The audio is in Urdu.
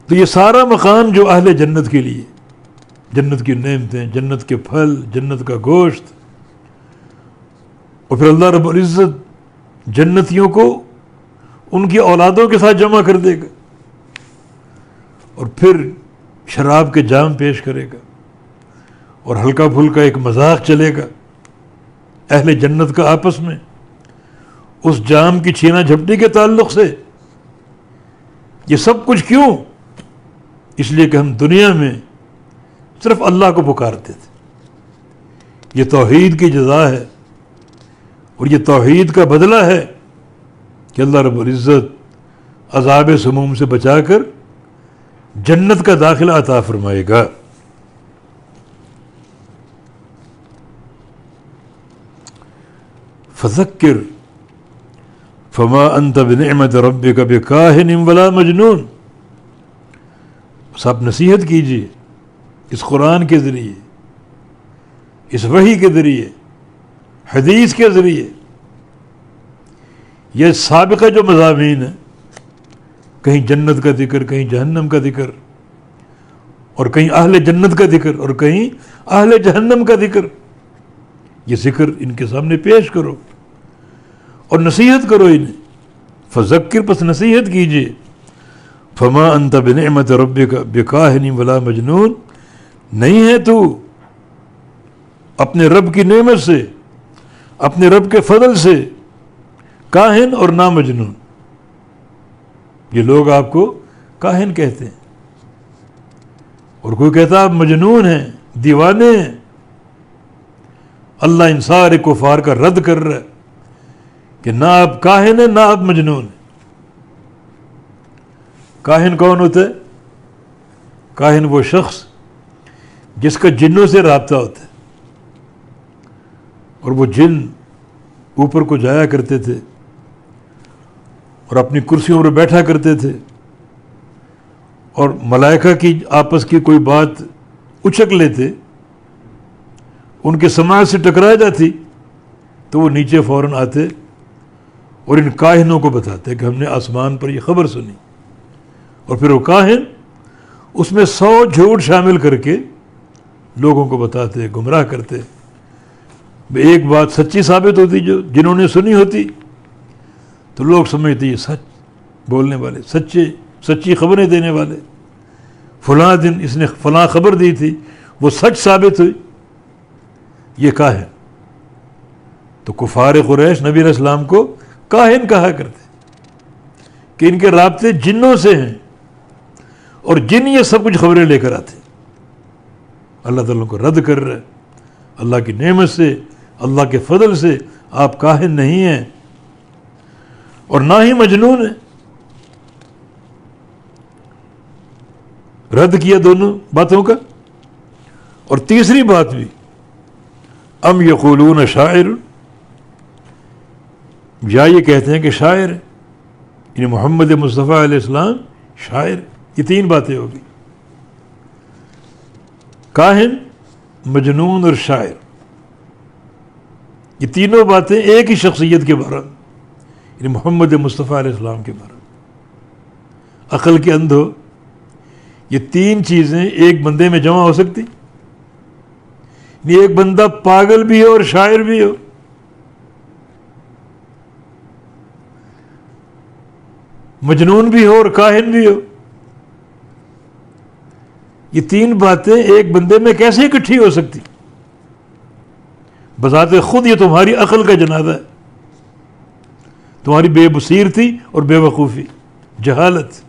تو یہ سارا مقام جو اہل جنت کے لیے، جنت کی نعمتیں، جنت کے پھل، جنت کا گوشت، اور پھر اللہ رب العزت جنتیوں کو ان کی اولادوں کے ساتھ جمع کر دے گا، اور پھر شراب کے جام پیش کرے گا، اور ہلکا پھلکا ایک مذاق چلے گا اہل جنت کا آپس میں اس جام کی چھینا جھپٹی کے تعلق سے۔ یہ سب کچھ کیوں؟ اس لیے کہ ہم دنیا میں صرف اللہ کو پکارتے تھے۔ یہ توحید کی جزا ہے، اور یہ توحید کا بدلہ ہے کہ اللہ رب العزت عذاب سموم سے بچا کر جنت کا داخلہ عطا فرمائے گا۔ فذکر فما انت بنعمت ربک بکاہن ولا مجنون، بس آپ نصیحت کیجیے اس قرآن کے ذریعے، اس وحی کے ذریعے، حدیث کے ذریعے۔ یہ سابقہ جو مضامین ہیں، کہیں جنت کا ذکر، کہیں جہنم کا ذکر، اور کہیں اہل جنت کا ذکر، اور کہیں اہل جہنم کا ذکر، یہ ذکر ان کے سامنے پیش کرو اور نصیحت کرو انہیں۔ فذکر، پس نصیحت کیجیے۔ فما انت بنعمت ربک بکاہن ولا مجنون، نہیں ہے تو اپنے رب کی نعمت سے، اپنے رب کے فضل سے کاہن اور نہ مجنون۔ یہ لوگ آپ کو کاہن کہتے ہیں، اور کوئی کہتا آپ مجنون ہیں، دیوانے ہیں۔ اللہ ان سارے کفار کا رد کر رہا ہے کہ نہ آپ کاہن ہیں، نہ آپ مجنون ہیں۔ کاہن کون ہوتا ہے؟ کاہن وہ شخص جس کا جنوں سے رابطہ ہوتا ہے، اور وہ جن اوپر کو جایا کرتے تھے اور اپنی کرسیوں پر بیٹھا کرتے تھے، اور ملائکہ کی آپس کی کوئی بات اچک لیتے، ان کے سماعت سے ٹکرا جاتی تو وہ نیچے فوراً آتے اور ان کاہنوں کو بتاتے کہ ہم نے آسمان پر یہ خبر سنی، اور پھر وہ کاہن اس میں 100 جھوٹ شامل کر کے لوگوں کو بتاتے، گمراہ کرتے۔ ایک بات سچی ثابت ہوتی جو جنہوں نے سنی ہوتی تو لوگ سمجھتے یہ سچ بولنے والے، سچی خبریں دینے والے، فلاں دن اس نے فلاں خبر دی تھی، وہ سچ ثابت ہوئی، یہ کاہن۔ تو کفار قریش نبی علیہ السلام کو کاہن کہا کرتے کہ ان کے رابطے جنوں سے ہیں، اور جن یہ سب کچھ خبریں لے کر آتے۔ اللہ تعالیٰ کو رد کر رہا ہے، اللہ کی نعمت سے، اللہ کے فضل سے آپ کاہن نہیں ہیں اور نہ ہی مجنون ہیں۔ رد کیا دونوں باتوں کا۔ اور تیسری بات بھی، ام یقولون شاعر، یا یہ کہتے ہیں کہ شاعر ہے، یعنی محمد مصطفیٰ علیہ السلام شاعر۔ یہ 3 باتیں ہوگی، کاہن، مجنون اور شاعر۔ یہ تینوں باتیں ایک ہی شخصیت کے بارے میں، یعنی محمد مصطفیٰ علیہ السلام کے بارے میں۔ عقل کے اندھو، یہ 3 چیزیں ایک بندے میں جمع ہو سکتی؟ یعنی ایک بندہ پاگل بھی ہو اور شاعر بھی ہو، مجنون بھی ہو اور کاہن بھی ہو۔ یہ 3 باتیں ایک بندے میں کیسے اکٹھی ہو سکتی؟ بذات خود یہ تمہاری عقل کا جنازہ ہے، تمہاری بے بصیرتی اور بے وقوفی، جہالت۔